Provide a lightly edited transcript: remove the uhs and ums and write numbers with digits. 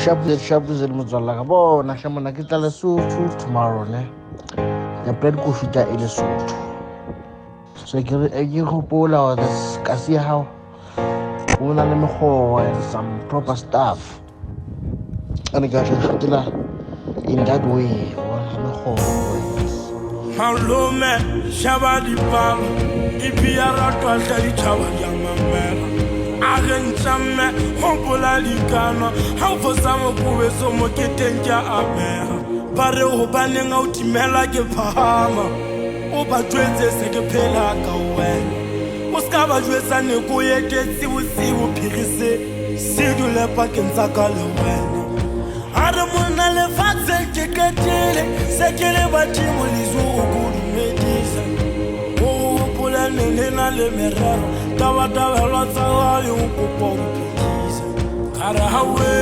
Sharp is motswalla ka bona hle mona ke tla Lesotho tomorrow ne ya plan ko fita e Lesotho so ke gopola wa this ka see how una le mekgwa and some proper stuff and ga fitela in that way one mekgwa Malume shabadi bang ipiara twalta di chawa ya mamela agentsame hopola dikano ha fo samo kuwe so mo ketenja abeha bare ho baneng a utimela ke phama o ba twetse se ke phela ka wena o ska ba jwetsa ne ko yetetse bosibo phirise se dule pa ke ntsa ka le wena are mona le fatse ke ketele se ke le batimo lizo go dumedisa o pola nena le meraro taba la tsawa yo go popisa kara hawe